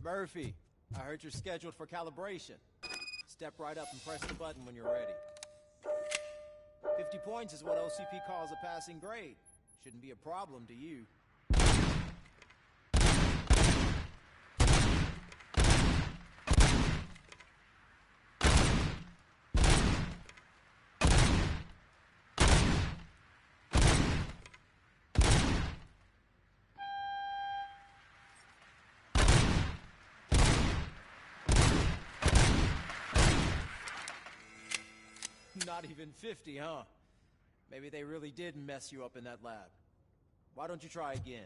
Murphy, I heard you're scheduled for calibration. Step right up and press the button when you're ready. 50 points is what OCP calls a passing grade. Shouldn't be a problem to you. Not even 50, huh? Maybe they really did mess you up in that lab. Why don't you try again?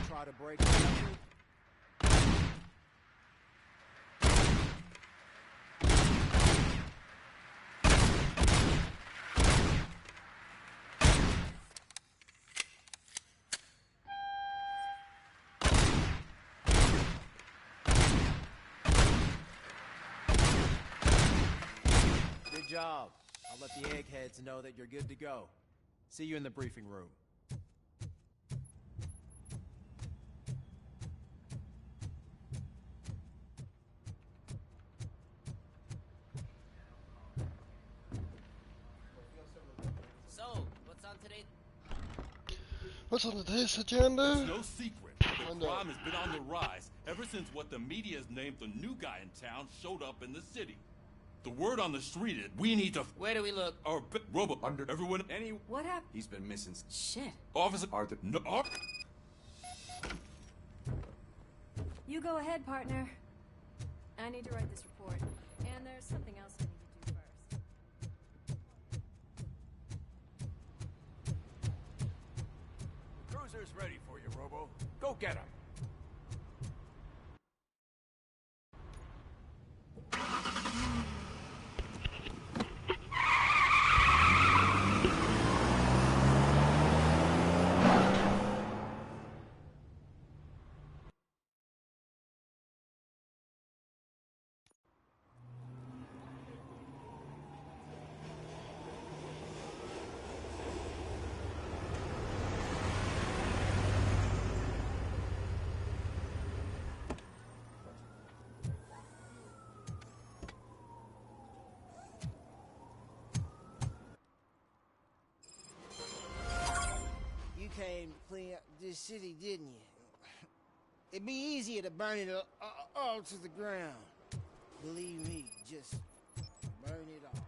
Try to break the record. Good job. I'll let the eggheads know that you're good to go. See you in the briefing room. What's on today's agenda? It's no secret. The crime has been on the rise ever since what the media has named the new guy in town showed up in the city. The word on the street is we need to... Where do we look? Our Robo under everyone. What happened? He's been missing. Shit. Officer Arthur. No. You go ahead, partner. I need to write this report, and there's something else I need to do first. Cruiser's ready for you, Robo. Go get him. Came to clean up this city, didn't you? It'd be easier to burn it all to the ground. Believe me, just burn it all.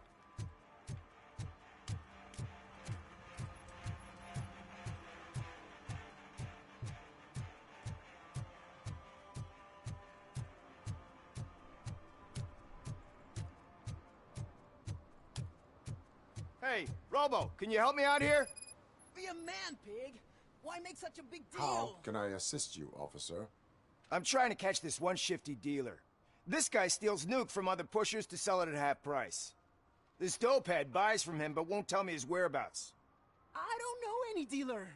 Hey, Robo, can you help me out here? Be a man, pig. Why make such a big deal? How can I assist you, officer? I'm trying to catch this one shifty dealer. This guy steals nuke from other pushers to sell it at half price. This dopehead buys from him but won't tell me his whereabouts. I don't know any dealer.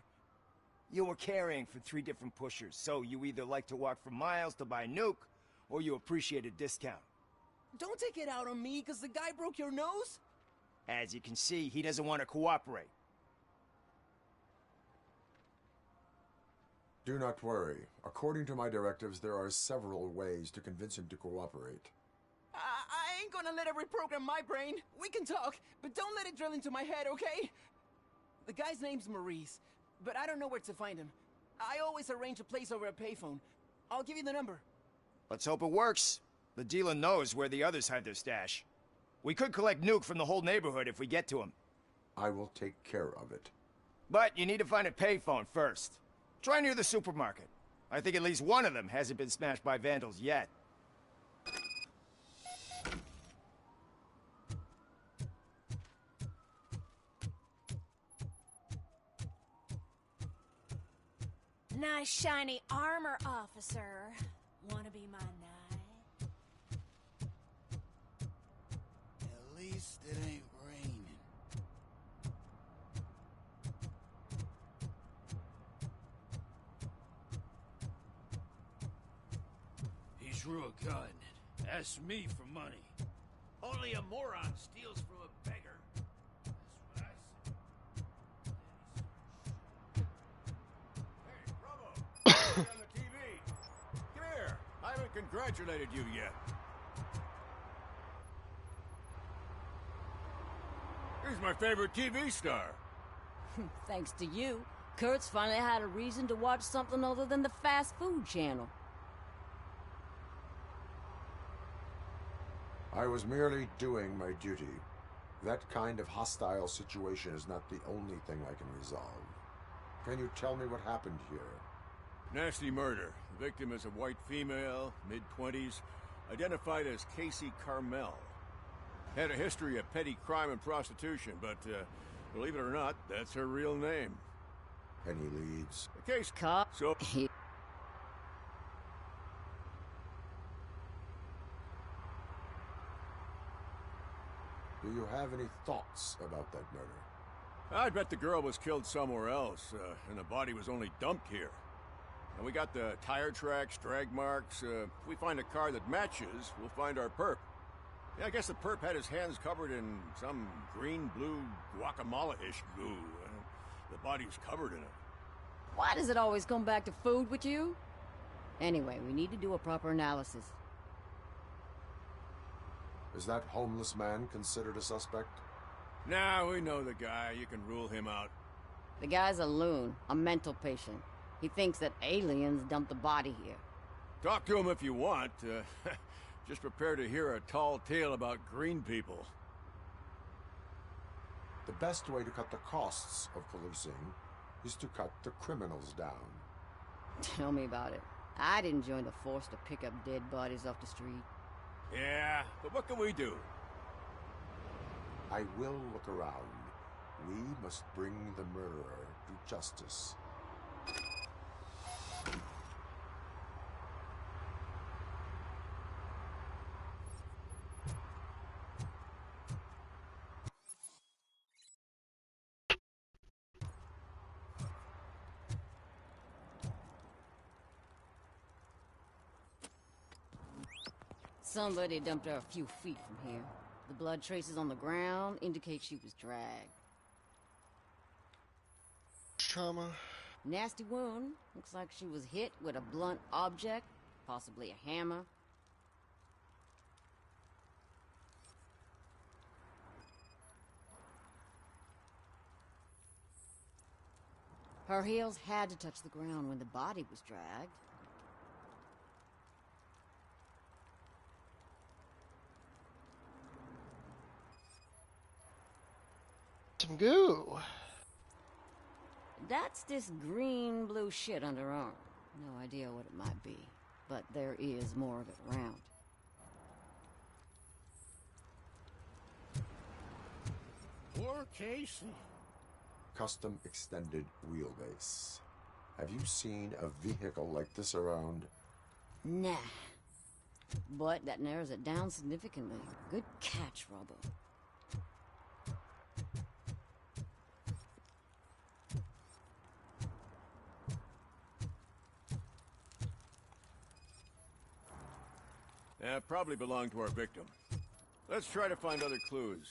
You were carrying for 3 different pushers, so you either like to walk for miles to buy nuke, or you appreciate a discount. Don't take it out on me, because the guy broke your nose? As you can see, he doesn't want to cooperate. Do not worry. According to my directives, there are several ways to convince him to cooperate. I ain't gonna let it reprogram my brain. We can talk, but don't let it drill into my head, okay? The guy's name's Maurice, but I don't know where to find him. I always arrange a place over a payphone. I'll give you the number. Let's hope it works. The dealer knows where the others hide their stash. We could collect nuke from the whole neighborhood if we get to him. I will take care of it. But you need to find a payphone first. Try near the supermarket. I think at least one of them hasn't been smashed by vandals yet. Nice shiny armor, officer. Wanna be my knight? At least it ain't raining. He drew a gun. Asked me for money. Only a moron steals from a beggar. That's what I said. Hey, Robo! On the TV. Come here. I haven't congratulated you yet. He's my favorite TV star. Thanks to you, Kurt's finally had a reason to watch something other than the fast food channel. I was merely doing my duty. That kind of hostile situation is not the only thing I can resolve. Can you tell me what happened here? Nasty murder. The victim is a white female, mid-20s, identified as Casey Carmel. Had a history of petty crime and prostitution, but believe it or not, that's her real name. Any leads? The case... Cop? So... Do you have any thoughts about that murder? I bet the girl was killed somewhere else, and the body was only dumped here. And we got the tire tracks, drag marks. If we find a car that matches, we'll find our perp. Yeah, I guess the perp had his hands covered in some green-blue guacamole-ish goo. The body was covered in it. Why does it always come back to food with you? Anyway, we need to do a proper analysis. Is that homeless man considered a suspect? Nah, we know the guy. You can rule him out. The guy's a loon, a mental patient. He thinks that aliens dumped the body here. Talk to him if you want. Just prepare to hear a tall tale about green people. The best way to cut the costs of policing is to cut the criminals down. Tell me about it. I didn't join the force to pick up dead bodies off the street. Yeah, but what can we do? I will look around. We must bring the murderer to justice. Somebody dumped her a few feet from here. The blood traces on the ground indicate she was dragged. Trauma. Nasty wound. Looks like she was hit with a blunt object, possibly a hammer. Her heels had to touch the ground when the body was dragged. Some goo. That's this green-blue shit under her arm. No idea what it might be, but there is more of it around. Poor Casey. Custom extended wheelbase. Have you seen a vehicle like this around? Nah. But that narrows it down significantly. Good catch, Robo. Probably belonged to our victim. Let's try to find other clues.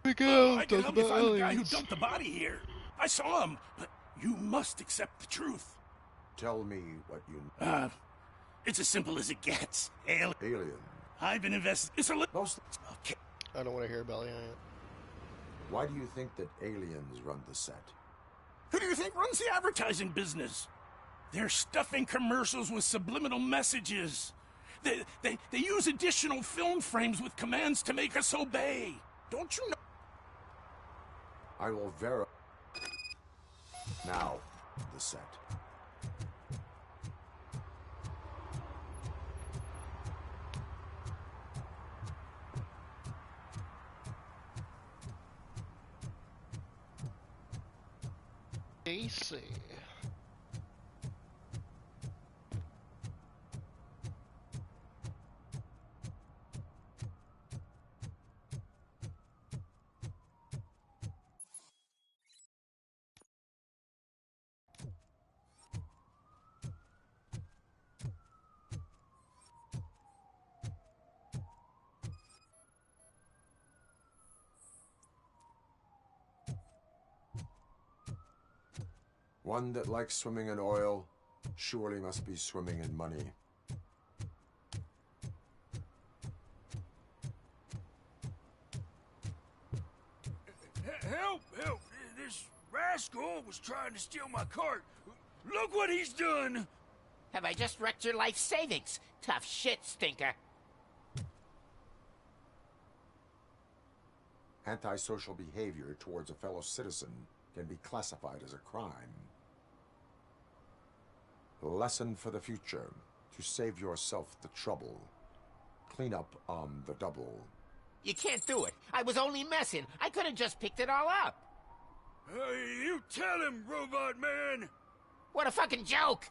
We go. I can help you find the guy who dumped the body here. I saw him, but you must accept the truth. Tell me what you... It's as simple as it gets. Alien. I've been invested. It's a Most... Okay. I don't want to hear about it. Why do you think that aliens run the set? Who do you think runs the advertising business? They're stuffing commercials with subliminal messages. They use additional film frames with commands to make us obey. Don't you know? I will verify. Now, the set. AC. One that likes swimming in oil surely must be swimming in money. Help! Help! This rascal was trying to steal my cart. Look what he's done! Have I just wrecked your life savings? Tough shit, stinker. Antisocial behavior towards a fellow citizen can be classified as a crime. Lesson for the future: to save yourself the trouble. Clean up on the double. You can't do it. I was only messing. I could have just picked it all up. You tell him, Robot Man! What a fucking joke!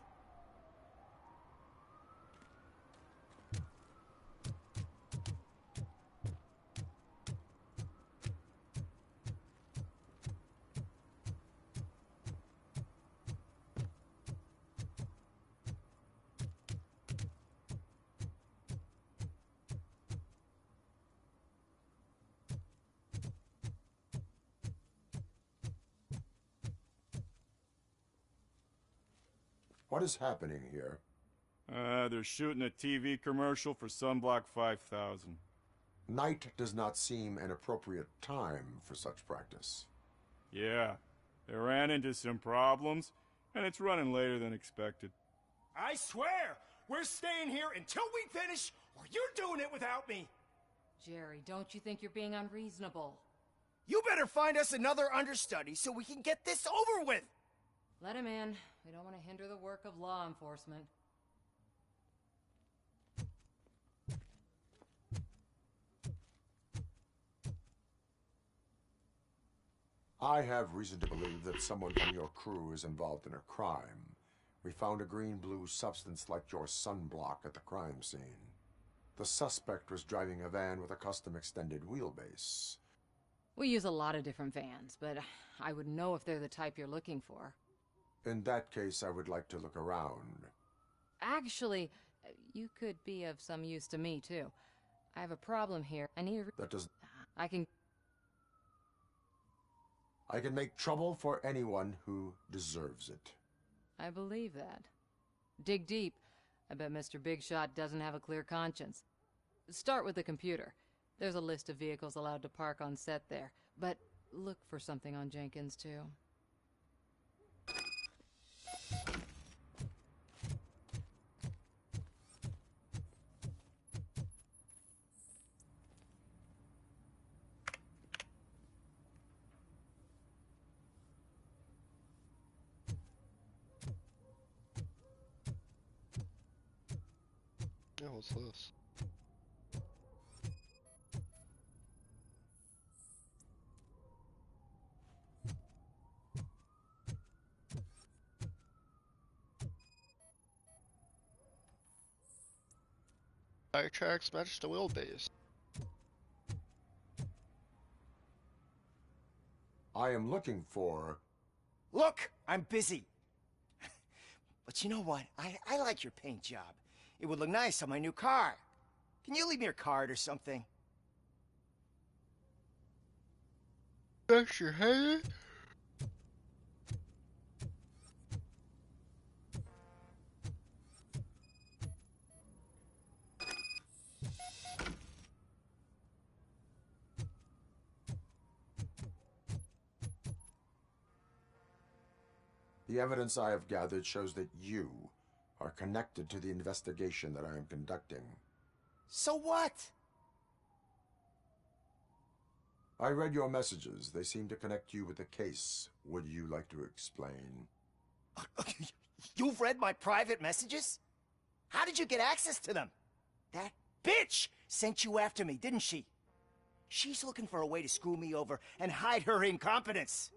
What is happening here? They're shooting a TV commercial for Sunblock 5000. Night does not seem an appropriate time for such practice. Yeah, they ran into some problems, and it's running later than expected. I swear, we're staying here until we finish, or you're doing it without me. Jerry, don't you think you're being unreasonable? You better find us another understudy so we can get this over with. Let him in. We don't want to hinder the work of law enforcement. I have reason to believe that someone from your crew is involved in a crime. We found a green-blue substance like your sunblock at the crime scene. The suspect was driving a van with a custom extended wheelbase. We use a lot of different vans, but I wouldn't know if they're the type you're looking for. In that case, I would like to look around. Actually, you could be of some use to me, too. I have a problem here. I need a... That does... I can make trouble for anyone who deserves it. I believe that. Dig deep. I bet Mr. Big Shot doesn't have a clear conscience. Start with the computer. There's a list of vehicles allowed to park on set there. But look for something on Jenkins, too. Yeah, what's this? Tire tracks match the wheelbase. I am looking for... Look, I'm busy. But you know what? I like your paint job. It would look nice on my new car. Can you leave me your card or something? That's your head? The evidence I have gathered shows that you are connected to the investigation that I am conducting. So what? I read your messages. They seem to connect you with the case. Would you like to explain? You've read my private messages? How did you get access to them? That bitch sent you after me, didn't she? She's looking for a way to screw me over and hide her incompetence.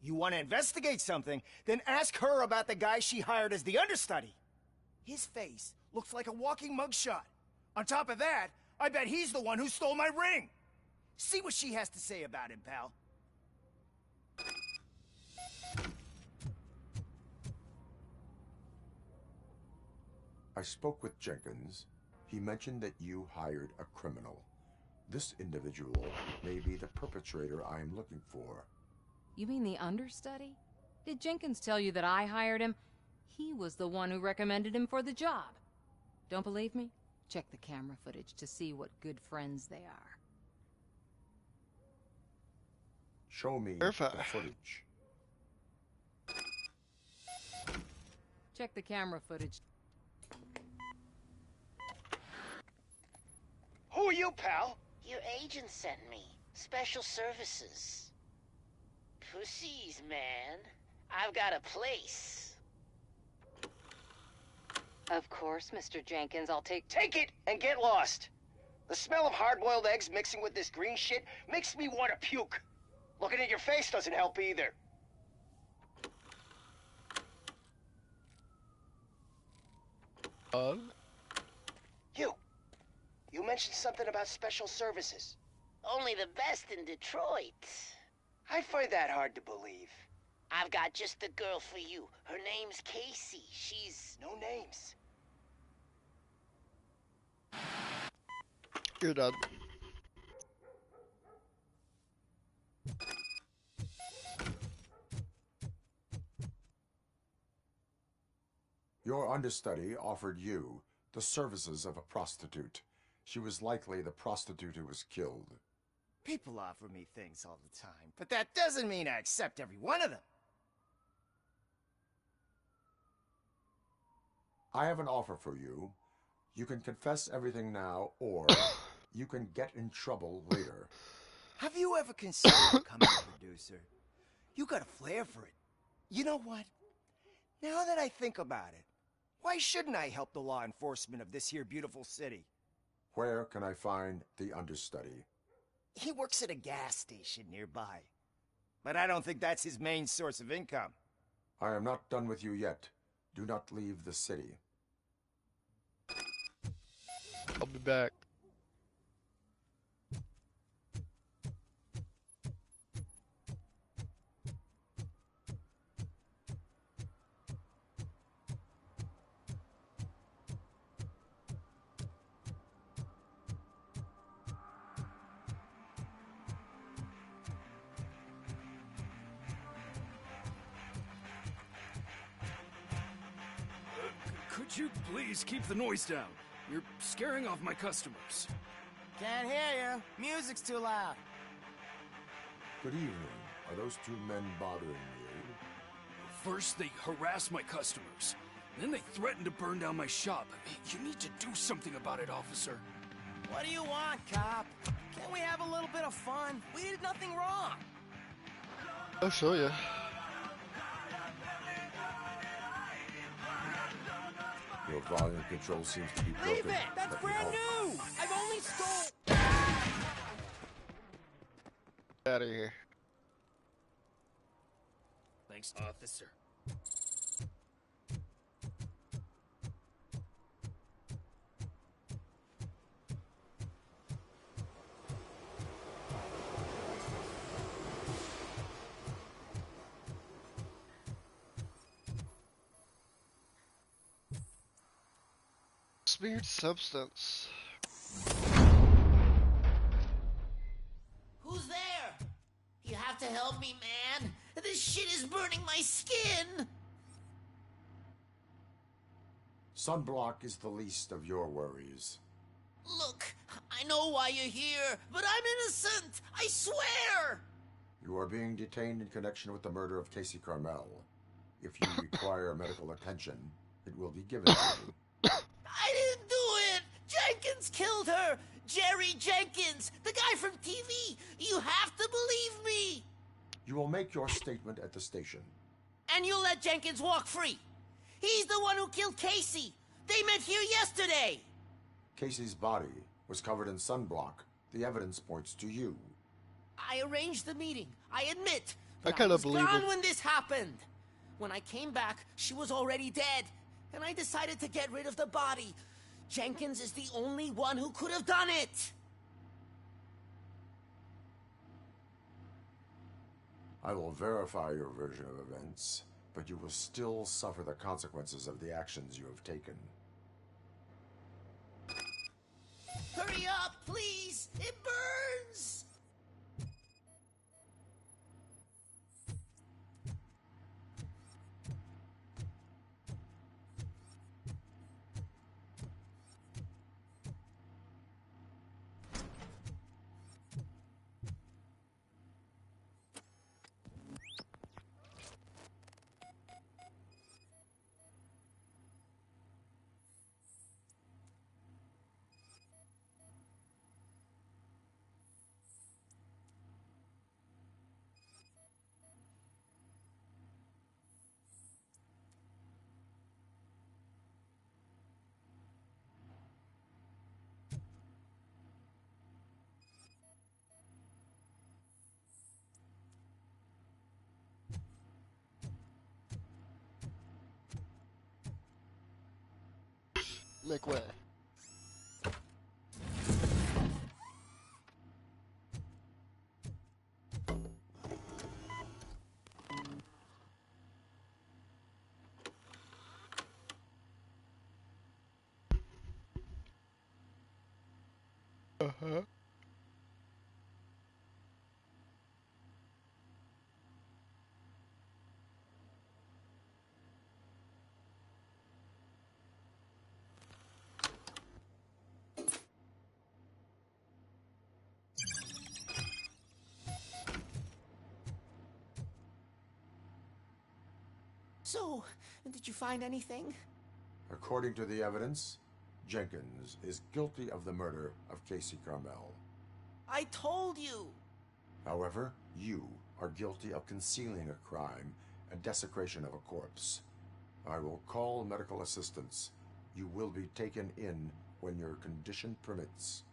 You want to investigate something, then ask her about the guy she hired as the understudy. His face looks like a walking mugshot. On top of that, I bet he's the one who stole my ring. See what she has to say about him, pal. I spoke with Jenkins. He mentioned that you hired a criminal. This individual may be the perpetrator I am looking for. You mean the understudy? Did Jenkins tell you that I hired him? He was the one who recommended him for the job. Don't believe me? Check the camera footage to see what good friends they are. Show me the footage. Check the camera footage. Who are you, pal? Your agent sent me. Special services. Pussies, man. I've got a place. Of course, Mr. Jenkins. I'll take it and get lost. The smell of hard-boiled eggs mixing with this green shit makes me want to puke. Looking at your face doesn't help either. You mentioned something about special services. Only the best in Detroit. I find that hard to believe. I've got just the girl for you. Her name's Casey. She's... No names. You're done. Your understudy offered you the services of a prostitute. She was likely the prostitute who was killed. People offer me things all the time, but that doesn't mean I accept every one of them. I have an offer for you. You can confess everything now, or you can get in trouble later. Have you ever considered becoming a producer? You got a flair for it. You know what? Now that I think about it, why shouldn't I help the law enforcement of this here beautiful city? Where can I find the understudy? He works at a gas station nearby. But I don't think that's his main source of income. I am not done with you yet. Do not leave the city. I'll be back. Could you please keep the noise down? You're scaring off my customers. Can't hear you. Music's too loud. Good evening. Are those two men bothering you? First, they harass my customers. Then they threaten to burn down my shop. You need to do something about it, officer. What do you want, cop? Can't we have a little bit of fun? We did nothing wrong. I'll show you. Your volume control seems to be broken. Leave it! That's brand new! I've only stole... Out of here. Thanks, officer. Smeared substance. Who's there? You have to help me, man. This shit is burning my skin. Sunblock is the least of your worries. Look, I know why you're here, but I'm innocent. I swear. You are being detained in connection with the murder of Casey Carmel. If you require medical attention, it will be given to you. I didn't do it! Jenkins killed her! Jerry Jenkins! The guy from TV! You have to believe me! You will make your statement at the station. And you'll let Jenkins walk free! He's the one who killed Casey! They met here yesterday! Casey's body was covered in sunblock. The evidence points to you. I arranged the meeting, I admit. I But kinda was believe gone it. when this happened. When I came back, she was already dead. And I decided to get rid of the body. Jenkins is the only one who could have done it. I will verify your version of events, but you will still suffer the consequences of the actions you have taken. Hurry up, please! It burns! Make way. Uh-huh. So, did you find anything? According to the evidence, Jenkins is guilty of the murder of Casey Carmel. I told you! However, you are guilty of concealing a crime and desecration of a corpse. I will call medical assistance. You will be taken in when your condition permits.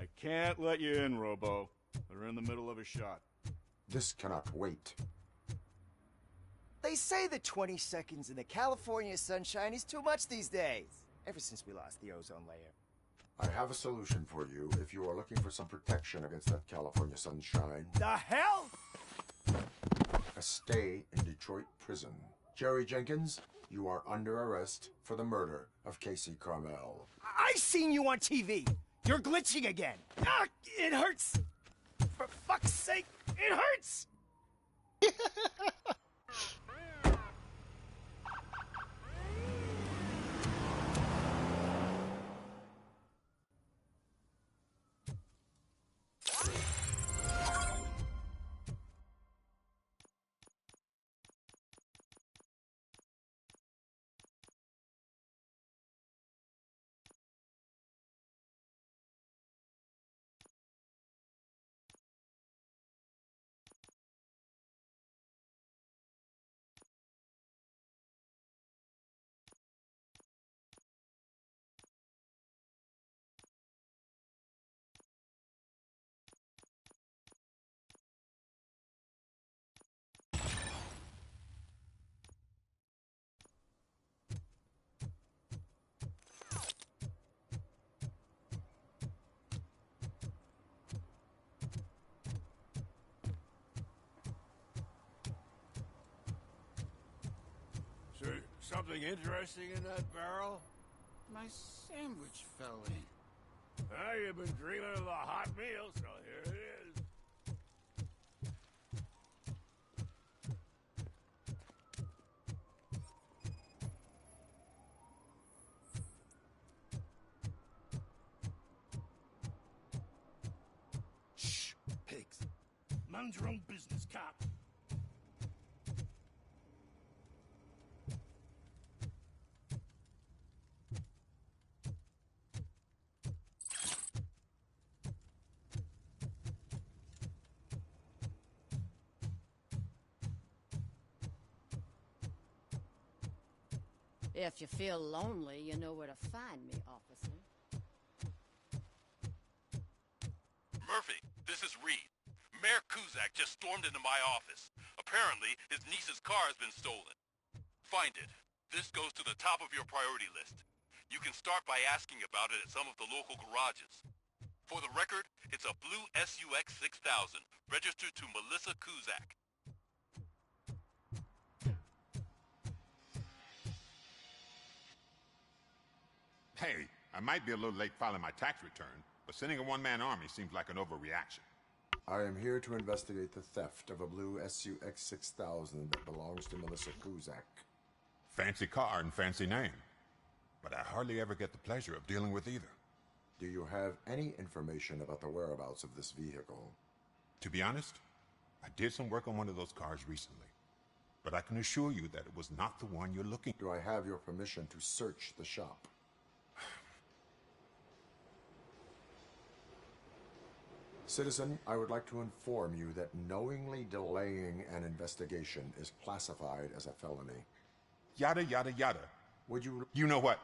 I can't let you in, Robo. They're in the middle of a shot. This cannot wait. They say the 20 seconds in the California sunshine is too much these days. Ever since we lost the ozone layer. I have a solution for you if you are looking for some protection against that California sunshine. The hell? A stay in Detroit prison. Jerry Jenkins, you are under arrest for the murder of Casey Carmel. I seen you on TV. You're glitching again. Ah, it hurts. For fuck's sake, it hurts. something interesting in that barrel? My sandwich fell in. Ah, you've been dreaming of the hot meal, so here it is. Shh, pigs. Mind your own business, cop. If you feel lonely, you know where to find me, officer. Murphy, this is Reed. Mayor Kuzak just stormed into my office. Apparently, his niece's car has been stolen. Find it. This goes to the top of your priority list. You can start by asking about it at some of the local garages. For the record, it's a blue SUX 6000, registered to Melissa Kuzak. Hey, I might be a little late filing my tax return, but sending a one-man army seems like an overreaction. I am here to investigate the theft of a blue SUX 6000 that belongs to Melissa Kuzak. Fancy car and fancy name, but I hardly ever get the pleasure of dealing with either. Do you have any information about the whereabouts of this vehicle? To be honest, I did some work on one of those cars recently, but I can assure you that it was not the one you're looking for. Do I have your permission to search the shop? Citizen, I would like to inform you that knowingly delaying an investigation is classified as a felony. Yada, yada, yada. Would you... You know what?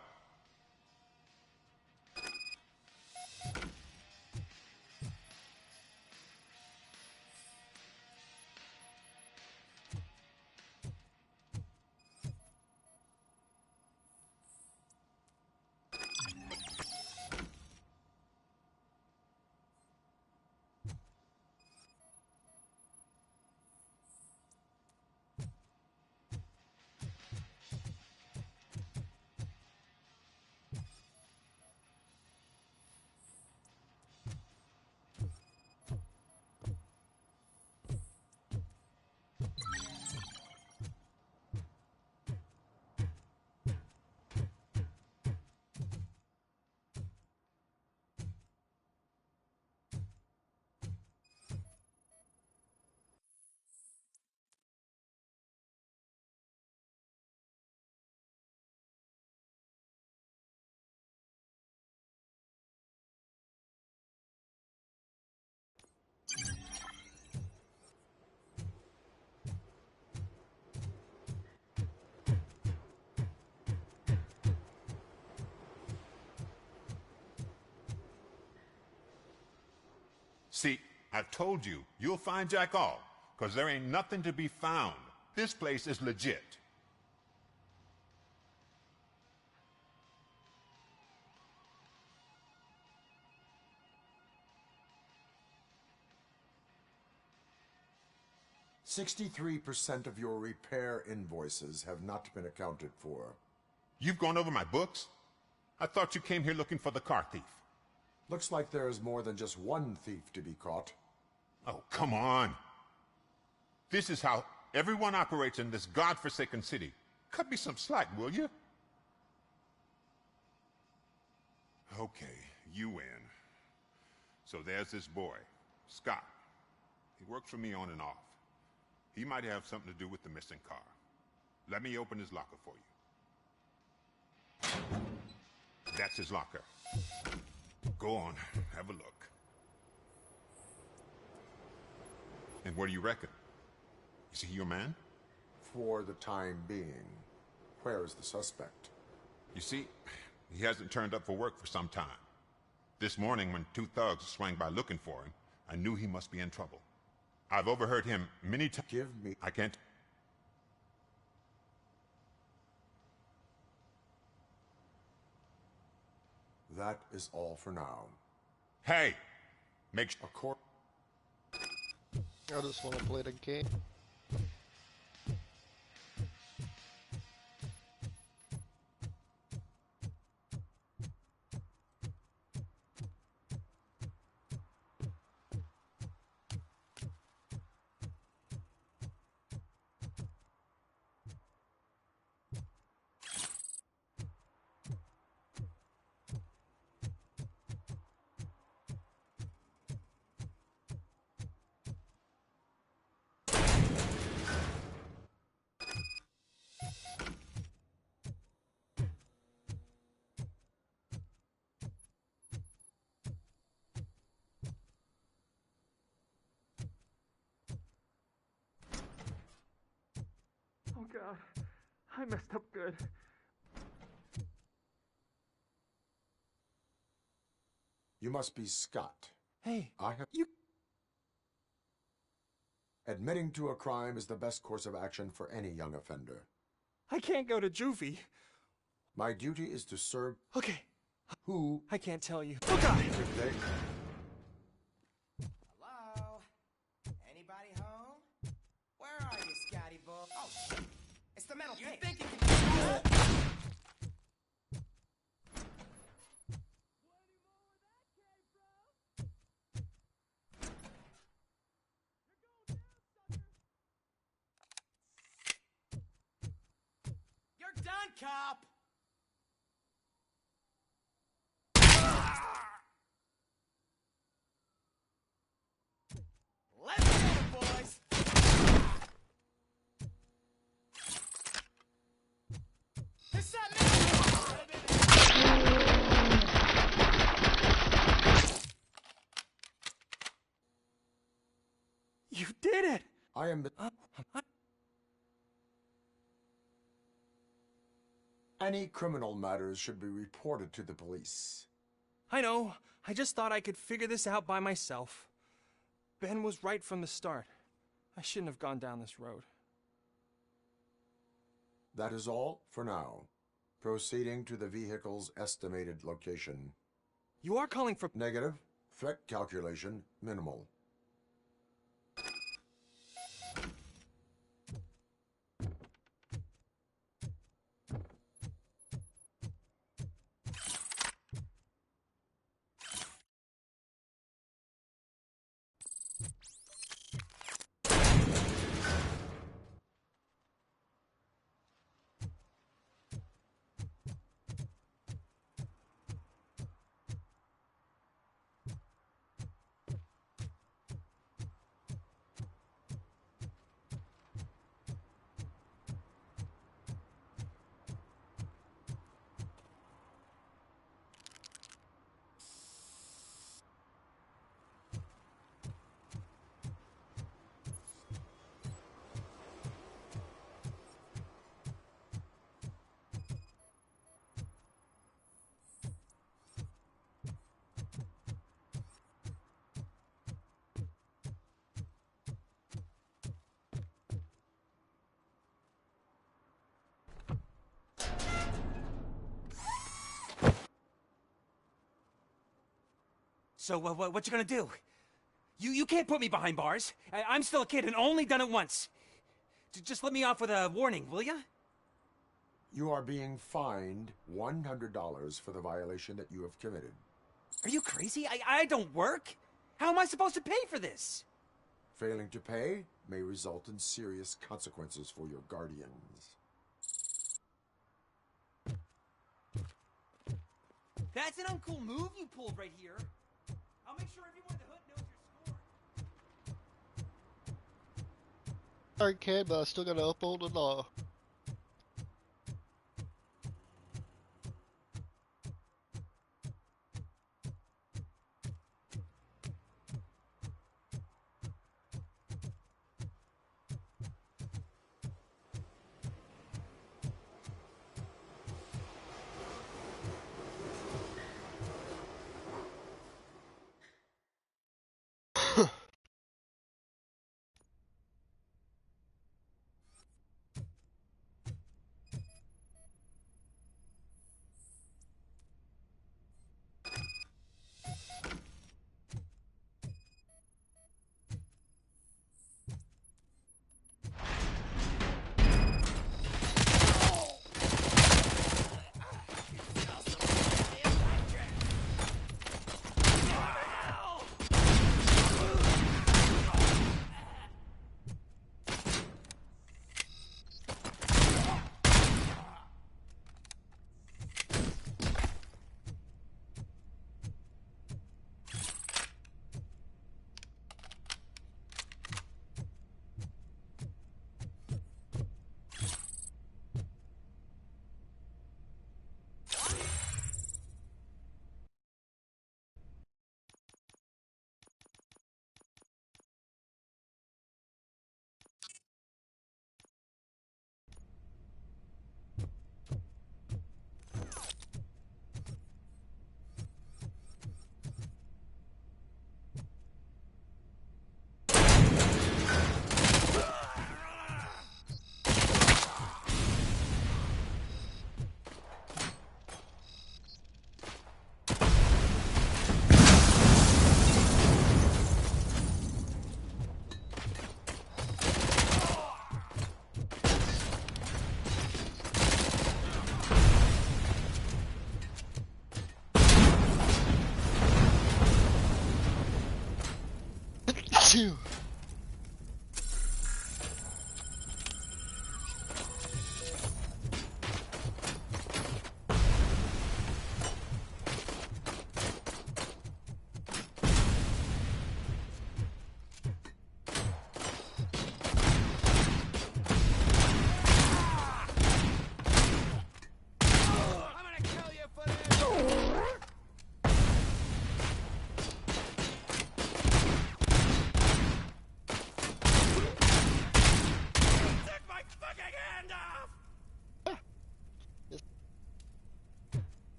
See, I've told you, you'll find Jack all, because there ain't nothing to be found. This place is legit. "63% of your repair invoices have not been accounted for." You've gone over my books? I thought you came here looking for the car thief. Looks like there is more than just one thief to be caught. Oh, come on. This is how everyone operates in this godforsaken city. Cut me some slack, will you? Okay, you win. So there's this boy, Scott. He works for me on and off. He might have something to do with the missing car. Let me open his locker for you. That's his locker. Go on, have a look. And what do you reckon? Is he your man? For the time being. Where is the suspect? You see, he hasn't turned up for work for some time. This morning, when two thugs swang by looking for him, I knew he must be in trouble. I've overheard him many times. Give me... I can't... That is all for now. Hey! Make sure... I just want to play the game. God. I messed up good. You must be Scott. Hey, I have... you... Admitting to a crime is the best course of action for any young offender. I can't go to juvie. My duty is to serve... Okay. Who? I can't tell you. Oh, God! Hello? Anybody home? Where are you, Scotty boy? Oh, shit. It's the metal pig. Think you can do that? You're done, cop! Let's go, boys! It's not me! You did it! I am the... Any criminal matters should be reported to the police. I know. I just thought I could figure this out by myself. Ben was right from the start. I shouldn't have gone down this road. That is all for now. Proceeding to the vehicle's estimated location. You are calling for... Negative. Threat calculation minimal. So, what you gonna do? You can't put me behind bars. I'm still a kid and only done it once. Just let me off with a warning, will ya? You are being fined $100 for the violation that you have committed. Are you crazy? I don't work. How am I supposed to pay for this? Failing to pay may result in serious consequences for your guardians. That's an uncool move you pulled right here. I'll make sure everyone in the hood knows your score. Alright, kid, but I still gotta uphold the law.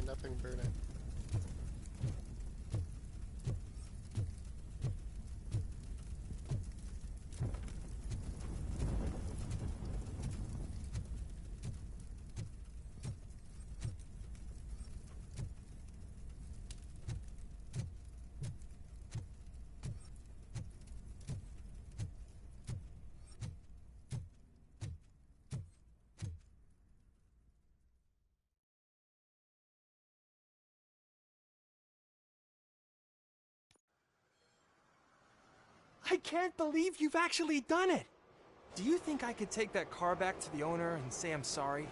Nothing burning. I can't believe you've actually done it! Do you think I could take that car back to the owner and say I'm sorry?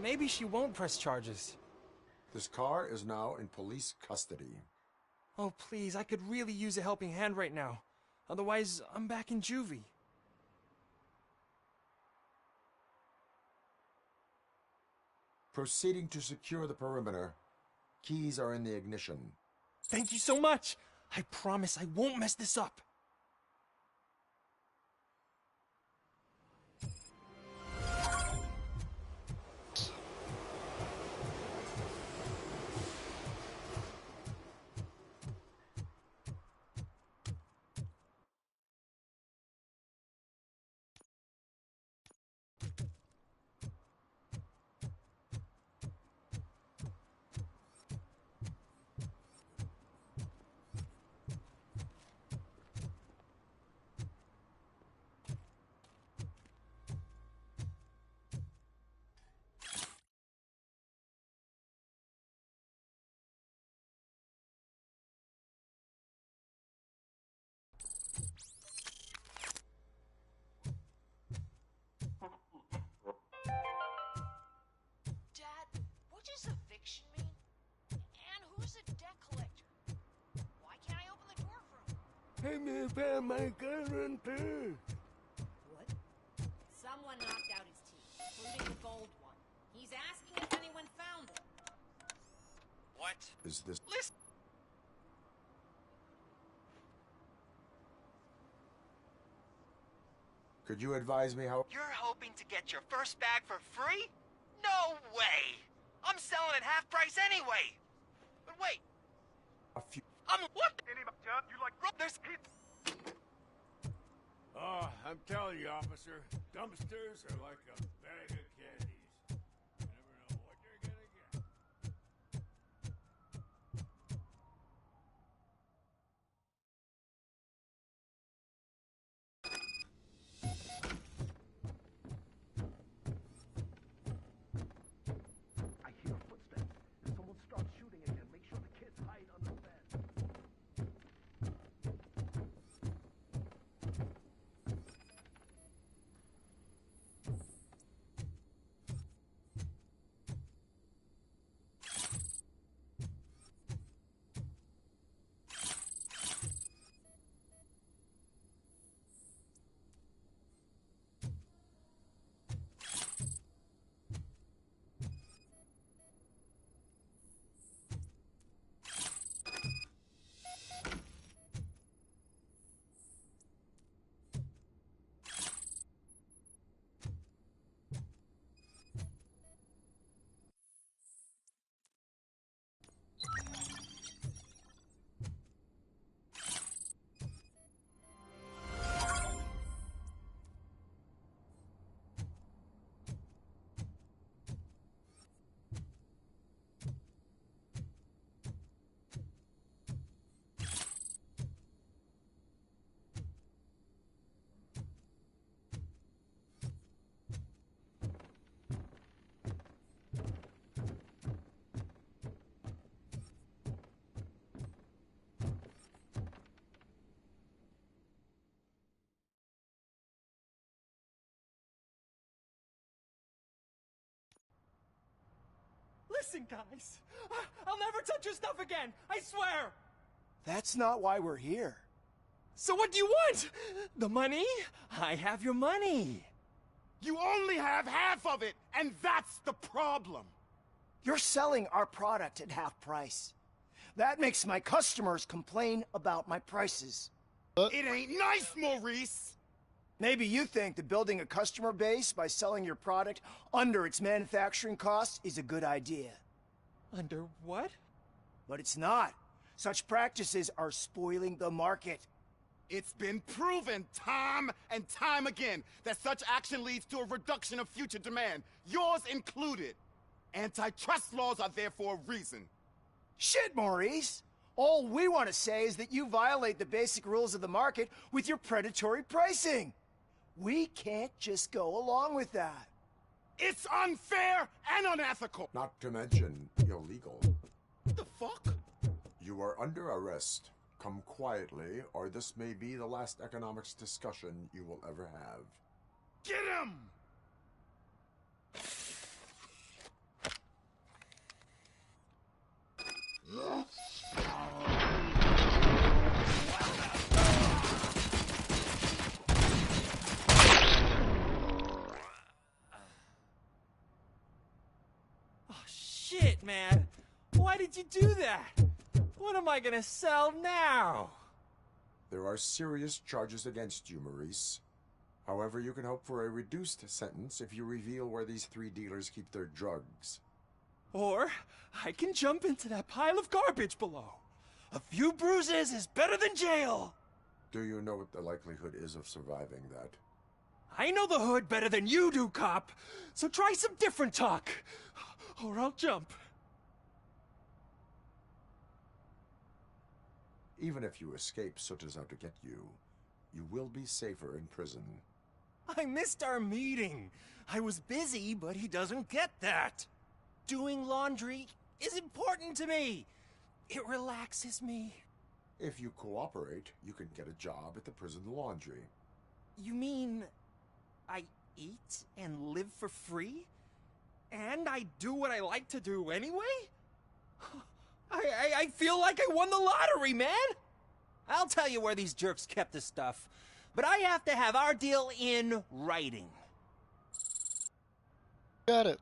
Maybe she won't press charges. This car is now in police custody. Oh, please, I could really use a helping hand right now. Otherwise, I'm back in juvie. Proceeding to secure the perimeter. Keys are in the ignition. Thank you so much! I promise I won't mess this up. Help me find my guarantee. What? Someone knocked out his teeth, including the gold one. He's asking if anyone found it. What? Is this... Listen! Could you advise me how... You're hoping to get your first bag for free? No way! I'm selling at half price anyway! But wait! A few... What? You like... There's... Oh, I'm telling you, officer, dumpsters are like a bag of candies. You never know what you're gonna get. I hear footsteps. If someone starts shooting again, make sure the kids hide under the bed. Listen, guys. I'll never touch your stuff again. I swear. That's not why we're here. So what do you want? The money? I have your money. You only have half of it, and that's the problem. You're selling our product at half price. That makes my customers complain about my prices. It ain't nice, Maurice! Maybe you think that building a customer base by selling your product under its manufacturing costs is a good idea. Under what? But it's not. Such practices are spoiling the market. It's been proven time and time again that such action leads to a reduction of future demand, yours included. Antitrust laws are there for a reason. Shit, Maurice! All we want to say is that you violate the basic rules of the market with your predatory pricing. We can't just go along with that. It's unfair and unethical! Not to mention illegal. What the fuck? You are under arrest. Come quietly, or this may be the last economics discussion you will ever have. Get him! Oh, shit, man. Why did you do that? What am I gonna sell now? There are serious charges against you, Maurice. However, you can hope for a reduced sentence if you reveal where these three dealers keep their drugs. Or I can jump into that pile of garbage below. A few bruises is better than jail. Do you know what the likelihood is of surviving that? I know the hood better than you do, cop. So try some different talk, or I'll jump. Even if you escape Soot is out to get you, you will be safer in prison. I missed our meeting. I was busy, but he doesn't get that. Doing laundry is important to me. It relaxes me. If you cooperate, you can get a job at the prison laundry. You mean I eat and live for free? And I do what I like to do anyway? I feel like I won the lottery, man! I'll tell you where these jerks kept the stuff, but I have to have our deal in writing. Got it.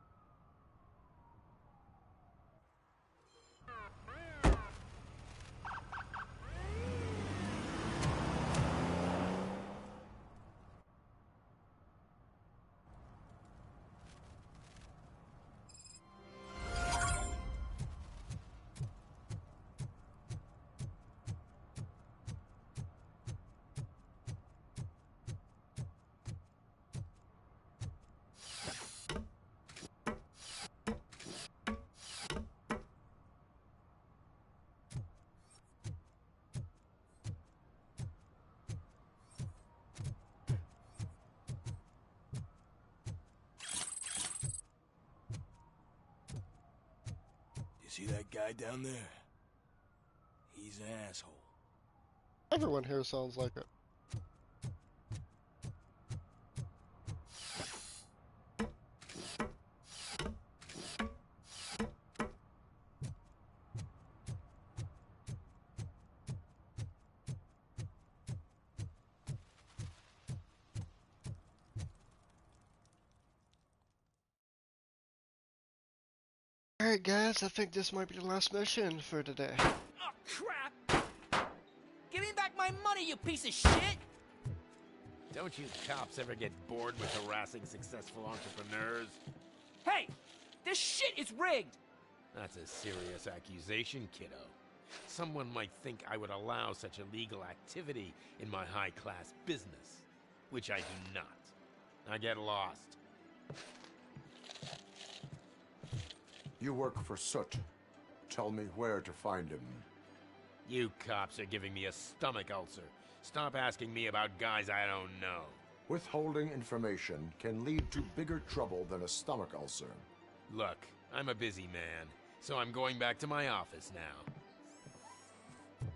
See that guy down there? He's an asshole. Everyone here sounds like it. Alright guys, I think this might be the last mission for today. Oh, crap! Give me back my money, you piece of shit! Don't you cops ever get bored with harassing successful entrepreneurs? Hey! This shit is rigged! That's a serious accusation, kiddo. Someone might think I would allow such illegal activity in my high-class business, which I do not. Now get lost. You work for Soot. Tell me where to find him. You cops are giving me a stomach ulcer. Stop asking me about guys I don't know. Withholding information can lead to bigger trouble than a stomach ulcer. Look, I'm a busy man, so I'm going back to my office now.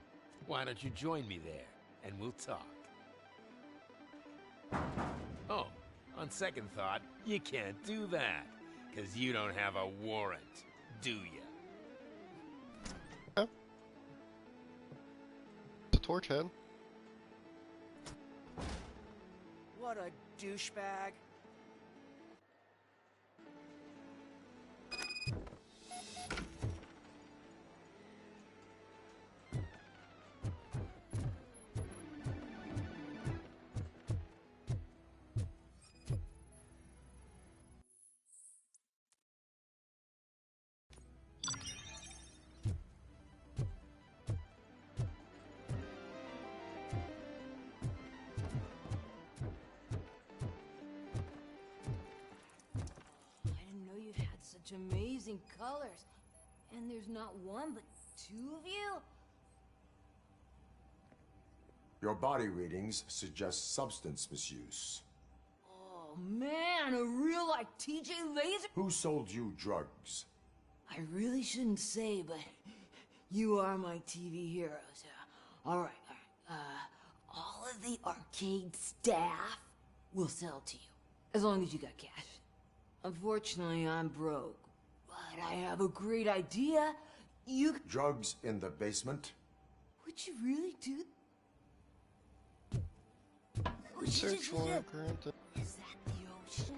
Why don't you join me there, and we'll talk. Oh, on second thought, you can't do that. Because you don't have a warrant, do you? Yeah. It's a torch head. What a douchebag. Such amazing colors. And there's not one, but two of you? Your body readings suggest substance misuse. Oh man, a real like TJ Laser? Who sold you drugs? I really shouldn't say, but you are my TV heroes. Alright. All of the arcade staff will sell to you, as long as you got cash. Unfortunately, I'm broke, but I have a great idea. You... Drugs in the basement? Would you really do... Search warrant granted. Is that the ocean?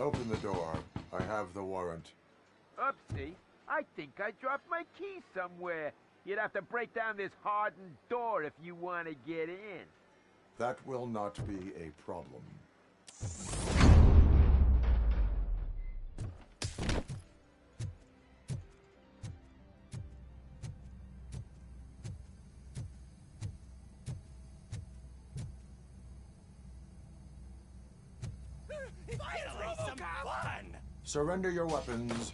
Open the door. I have the warrant. Oopsie. I think I dropped my key somewhere. You'd have to break down this hardened door if you want to get in. That will not be a problem. Surrender your weapons.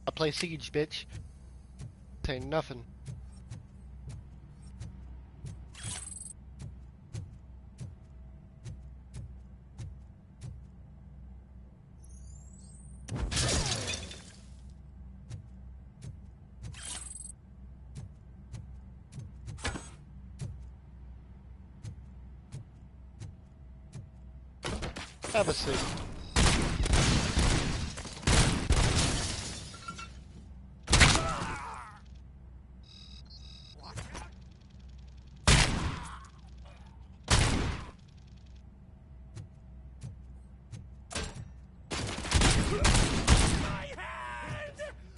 I play Siege, bitch. Ain't nothing. Have a seat.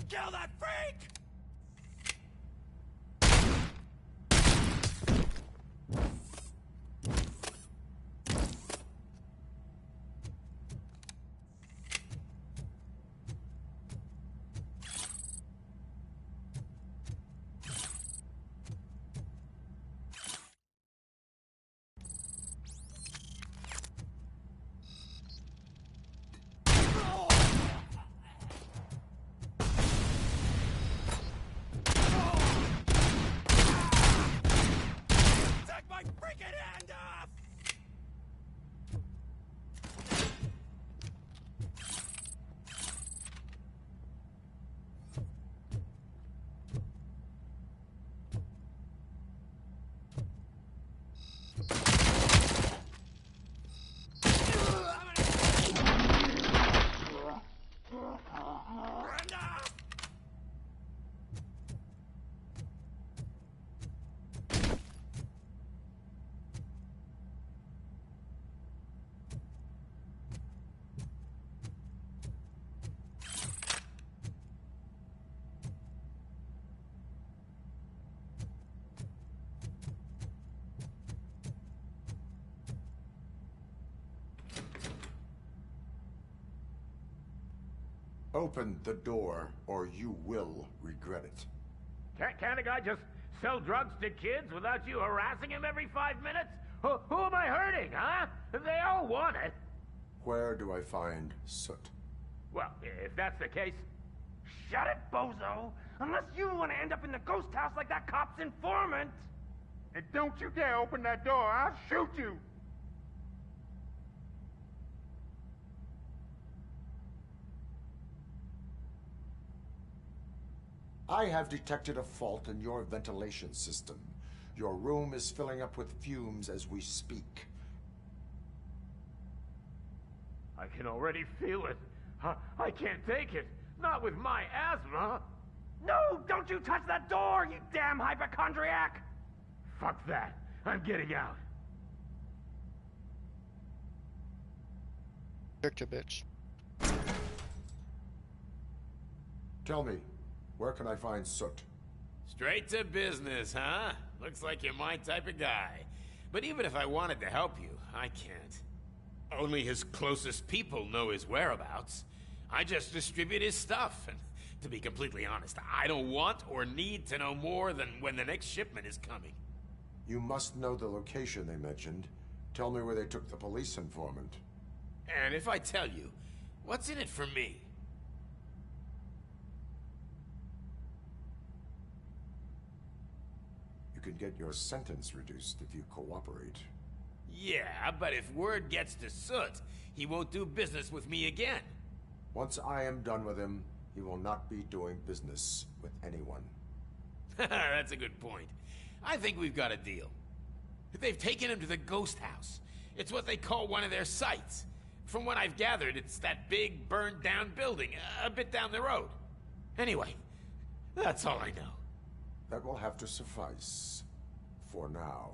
Kill that freak! Take my freaking hand off! Open the door, or you will regret it. Can't a guy just sell drugs to kids without you harassing him every 5 minutes? Who am I hurting, huh? They all want it. Where do I find Soot? Well, if that's the case... Shut it, bozo! Unless you want to end up in the ghost house like that cop's informant! And don't you dare open that door, I'll shoot you! I have detected a fault in your ventilation system. Your room is filling up with fumes as we speak. I can already feel it. I can't take it. Not with my asthma. No! Don't you touch that door, you damn hypochondriac! Fuck that. I'm getting out. Victor, bitch. Tell me, where can I find Soot? Straight to business, huh? Looks like you're my type of guy. But even if I wanted to help you, I can't. Only his closest people know his whereabouts. I just distribute his stuff, and to be completely honest, I don't want or need to know more than when the next shipment is coming. You must know the location they mentioned. Tell me where they took the police informant. And if I tell you, what's in it for me? You can get your sentence reduced if you cooperate. Yeah, but if word gets to Soot, he won't do business with me again. Once I am done with him, he will not be doing business with anyone. That's a good point. I think we've got a deal. They've taken him to the ghost house. It's what they call one of their sites. From what I've gathered, it's that big, burned-down building, a bit down the road. Anyway, that's all I know. That will have to suffice. For now.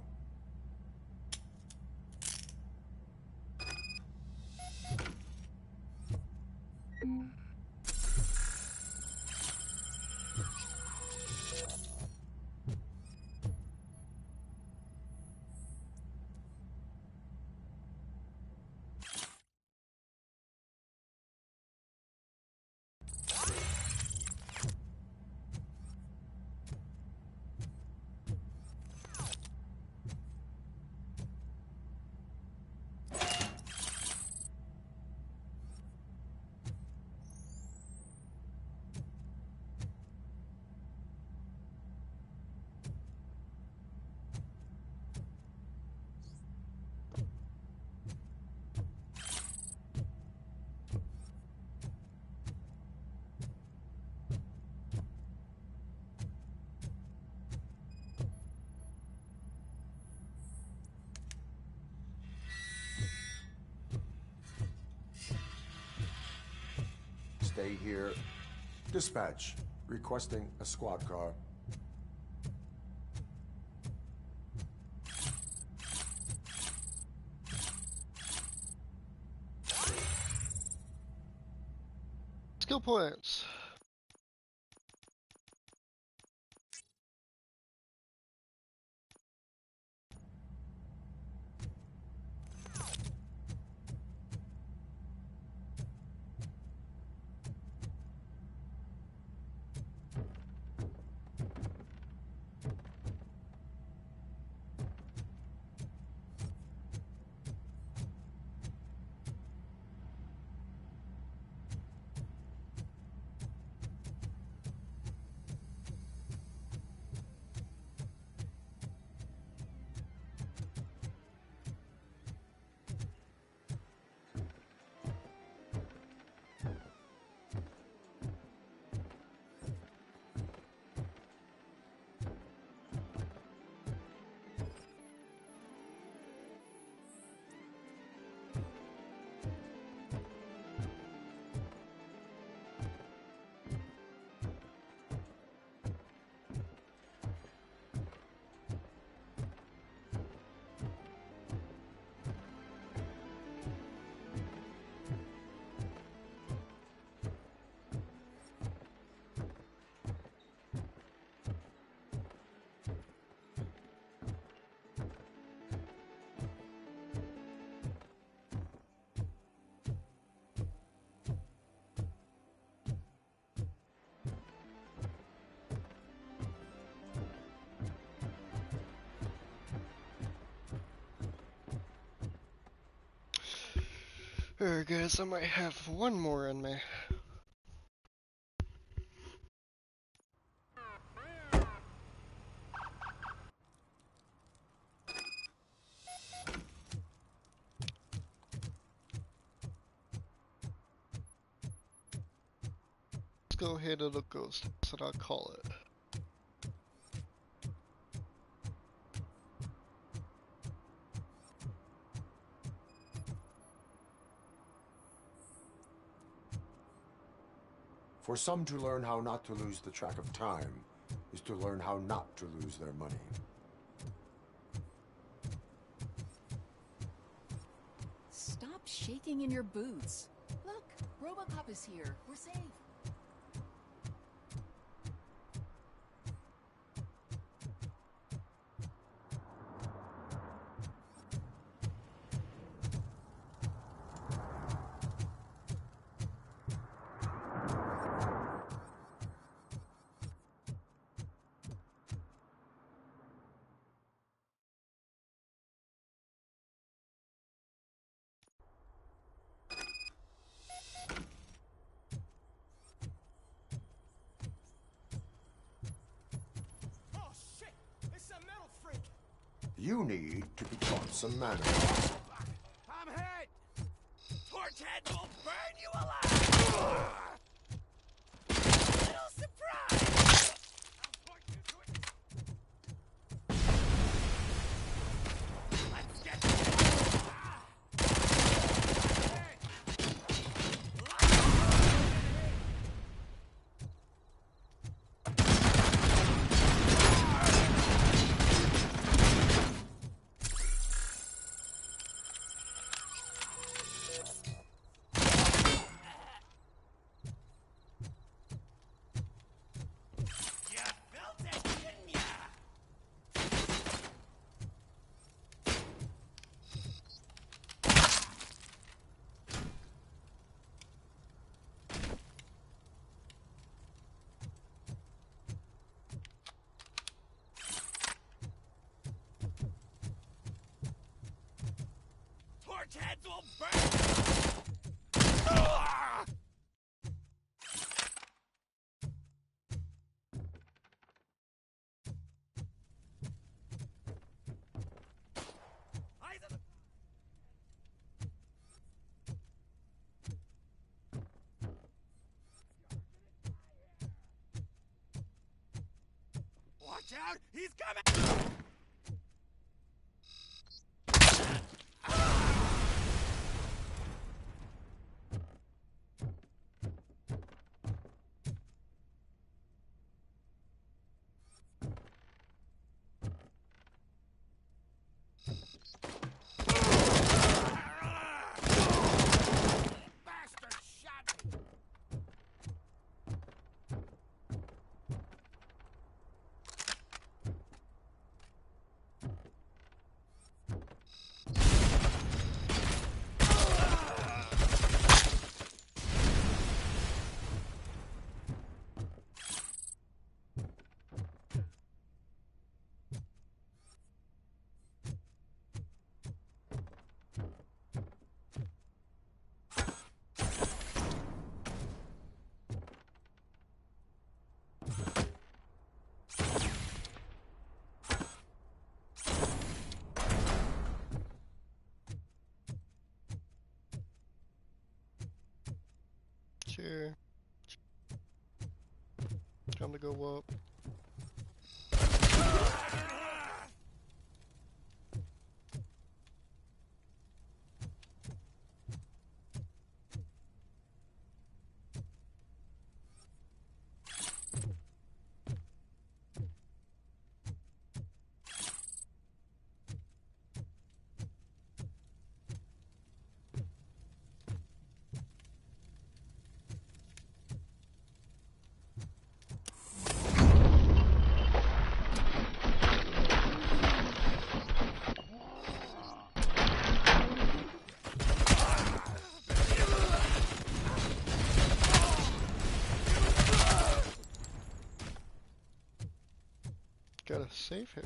stay here. Dispatch. Requesting a squad car. Skill points. Alright guys, I might have one more in me. Let's go ahead and look ghost, that's what I'll call it. For some, to learn how not to lose the track of time is to learn how not to lose their money. Stop shaking in your boots. Look, Robocop is here. We're safe. You need to be taught some manners. I'm hit! Torch head will burn you alive! Little surprise! Let's get torch heads will burn! Ah! Watch out! He's coming! here. Time to go up. Got a safe here.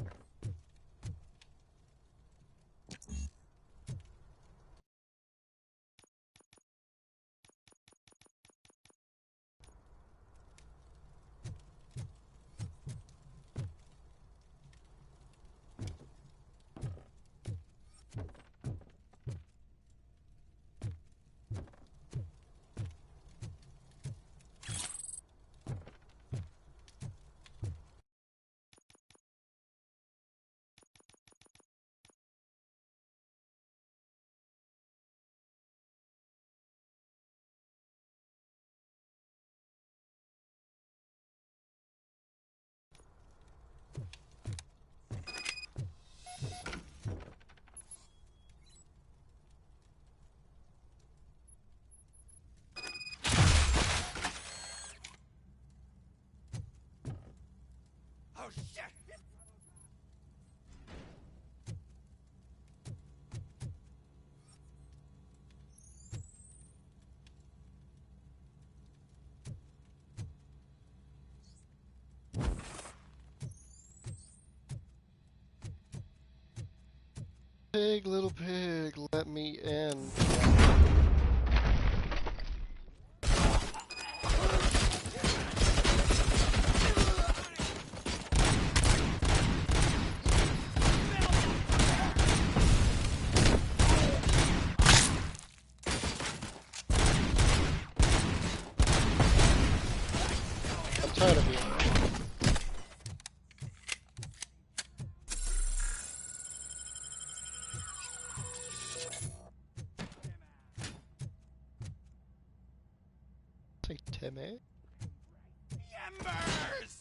Oh, shit! Pig, little pig, let me in. I'm tired of you. Say Timmy. Embers!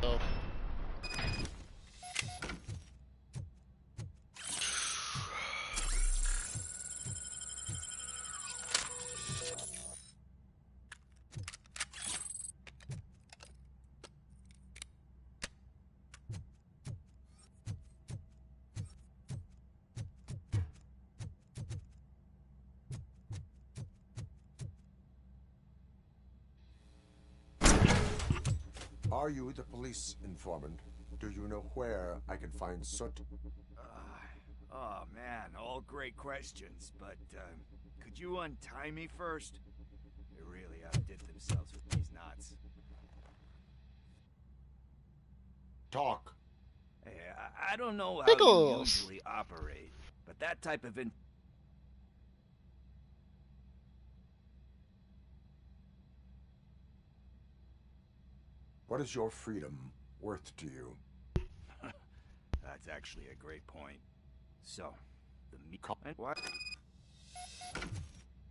Oh. Are you the police informant? Do you know where I can find Soot? Oh man, all great questions, but could you untie me first? They really outdid themselves with these knots. Talk. Hey, I don't know how Pickles. you usually operate, but that type of What is your freedom worth to you? That's actually a great point. So, the and what?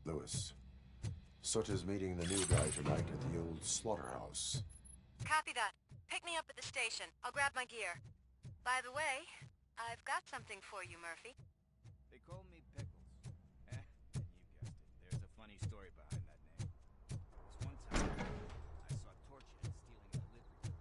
Lewis. Soot is meeting the new guy tonight at the old slaughterhouse. Copy that. Pick me up at the station. I'll grab my gear. By the way, I've got something for you, Murphy. They call me Pickles. And you guessed it. There's a funny story behind that name. This one time, I saw Torchhead stealing a delivery.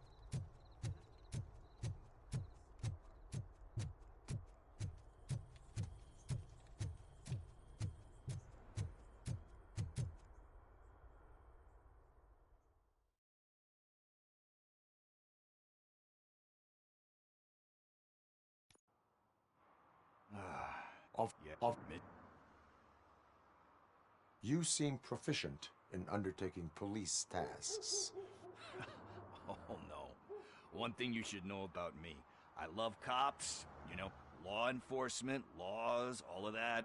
You seem proficient in undertaking police tasks. Oh, no. One thing you should know about me. I love cops, you know, law enforcement, laws, all of that.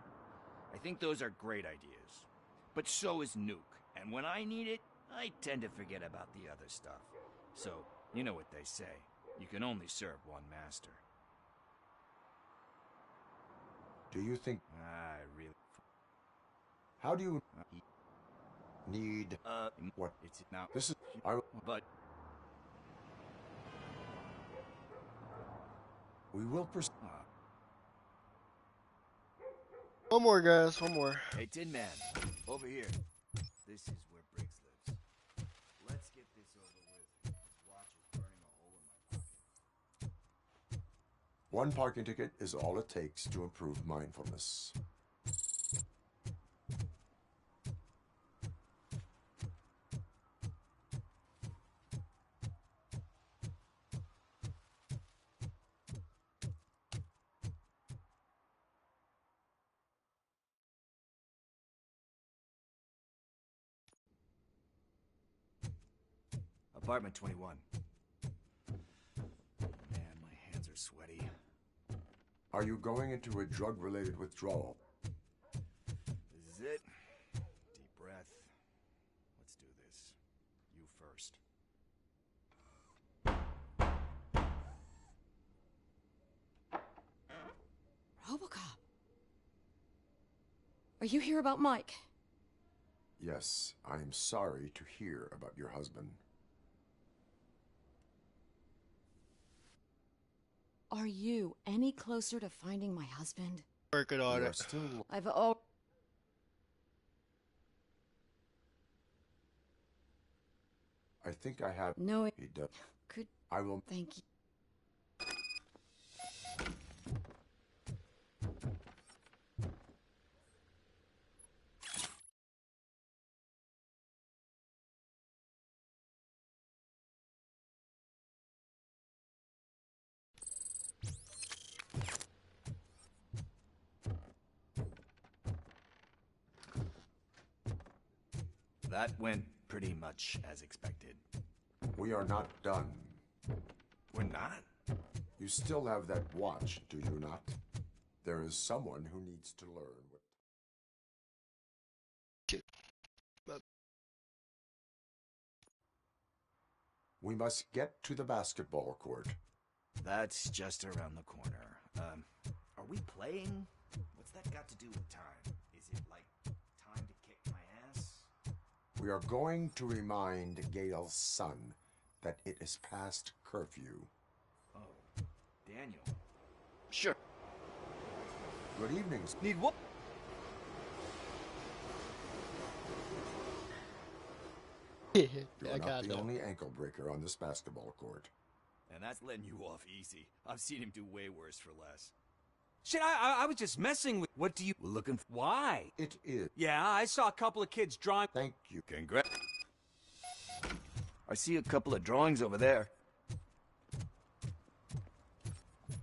I think those are great ideas. But so is Nuke. And when I need it, I tend to forget about the other stuff. So, you know what they say. You can only serve one master. Do you think... I really... How do you... need... what? It's now... This is... But... We will pursue... One more, guys. One more. Hey, Tin Man. Over here. This is where Briggs lives. Let's get this over with. His watch is burning a hole in my pocket. One parking ticket is all it takes to improve mindfulness. Apartment 21. Man, my hands are sweaty. Are you going into a drug-related withdrawal? This is it. Deep breath. Let's do this. You first. Robocop. Are you here about Mike? Yes, I am sorry to hear about your husband. Are you any closer to finding my husband? Working on We are it. still... I've I think I have... No, He does. Could... I will... Thank you. That went pretty much as expected. We are not done. We're not? You still have that watch, do you not? There is someone who needs to learn what... We must get to the basketball court. That's just around the corner. Are we playing? What's that got to do with time? Is it like time to kick my ass? We are going to remind Gail's son that it is past curfew. Oh, Daniel. Sure. Good evening. Need what? You're I not got the that. only ankle breaker on this basketball court. And that's letting you off easy. I've seen him do way worse for less. Shit, I was just messing with... What do you... We're looking for... Why? It is. Yeah, I saw a couple of kids drawing... Thank you. Congrats. I see a couple of drawings over there.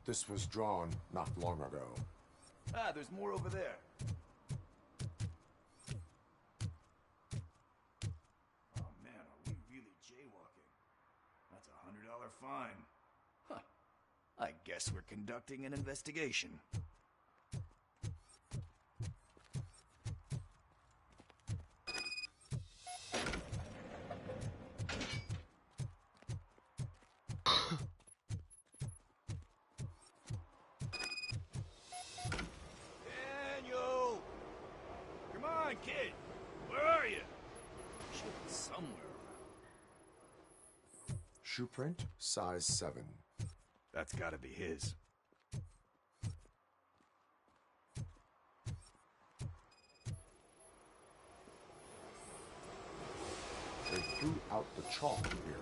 This was drawn not long ago. Ah, there's more over there. Oh man, are we really jaywalking? That's a $100 fine. Huh. I guess we're conducting an investigation. Daniel! Come on, kid! Where are you? Should be somewhere around. Shoe print, size 7. That's gotta be his. They threw out the chalk here.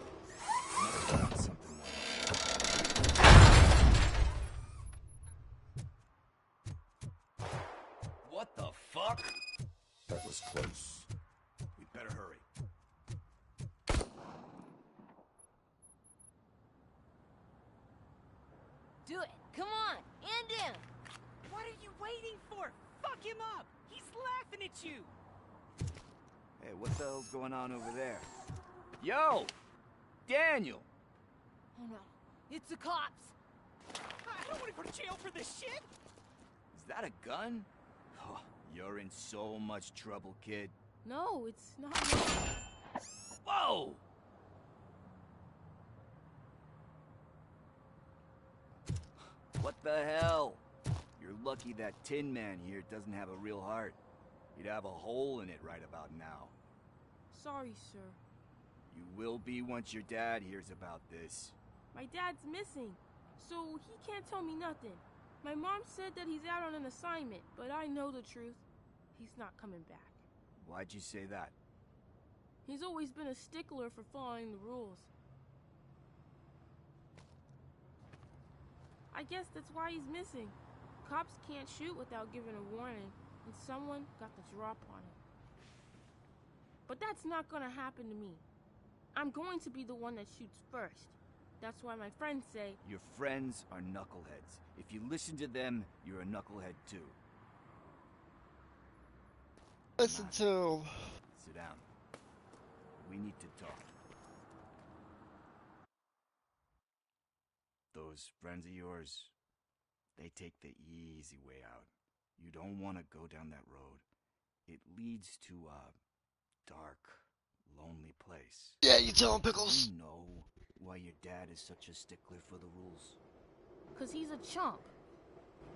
Must have done something like... What the fuck? That was close. We'd better hurry. Do it. Come on. End him. Come What are you waiting for? Fuck him up! He's laughing at you! Hey, what the hell's going on over there? Yo! Daniel! Oh no, it's the cops! I don't want to go to jail for this shit! Is that a gun? Oh, you're in so much trouble, kid. No, it's not. Whoa! What the hell? You're lucky that Tin Man here doesn't have a real heart. He'd have a hole in it right about now. Sorry, sir. You will be once your dad hears about this. My dad's missing, so he can't tell me nothing. My mom said that he's out on an assignment, but I know the truth. He's not coming back. Why'd you say that? He's always been a stickler for following the rules. I guess that's why he's missing. Cops can't shoot without giving a warning, and someone got the drop on him. But that's not gonna happen to me. I'm going to be the one that shoots first. That's why my friends say... Your friends are knuckleheads. If you listen to them, you're a knucklehead too. Listen to... Sit down. We need to talk. Those friends of yours, they take the easy way out. You don't want to go down that road. It leads to a dark, lonely place. Yeah, you tell him, Pickles. You know why your dad is such a stickler for the rules? 'Cause he's a chump.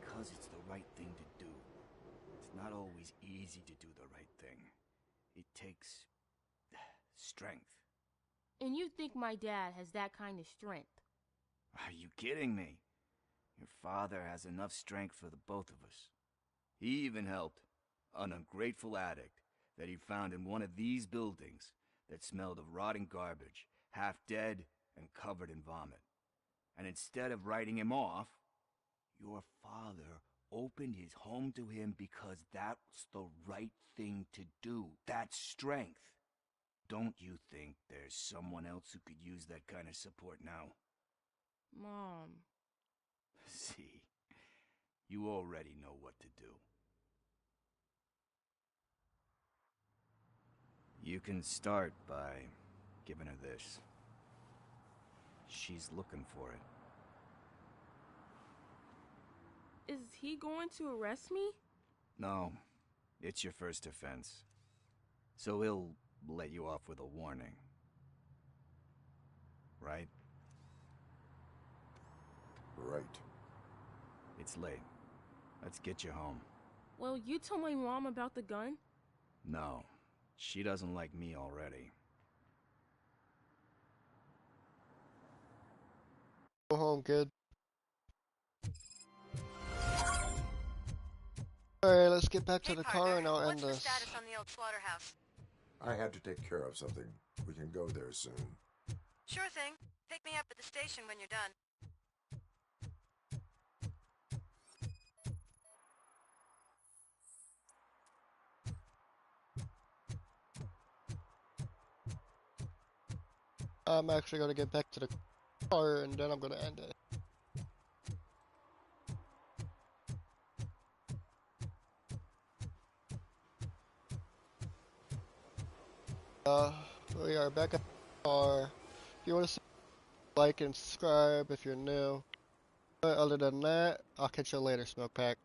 Because it's the right thing to do. It's not always easy to do the right thing. It takes strength. And you think my dad has that kind of strength? Are you kidding me? Your father has enough strength for the both of us. He even helped an ungrateful addict that he found in one of these buildings that smelled of rotting garbage, half dead and covered in vomit. And instead of writing him off, your father opened his home to him because that's the right thing to do. That's strength. Don't you think there's someone else who could use that kind of support now? Mom. See, you already know what to do. You can start by giving her this. She's looking for it. Is he going to arrest me? No, it's your first offense. So he'll let you off with a warning. Right? Right. It's late. Let's get you home. Well, you told my mom about the gun? No, she doesn't like me already. Go home, kid. Alright, let's get back to the car and I'll end this. What's the status on the old slaughterhouse? I had to take care of something. We can go there soon. Sure thing. Pick me up at the station when you're done. I'm actually gonna get back to the car and then I'm gonna end it. We are back at the car. If you want to like and subscribe if you're new. But other than that, I'll catch you later, Smoke Pack.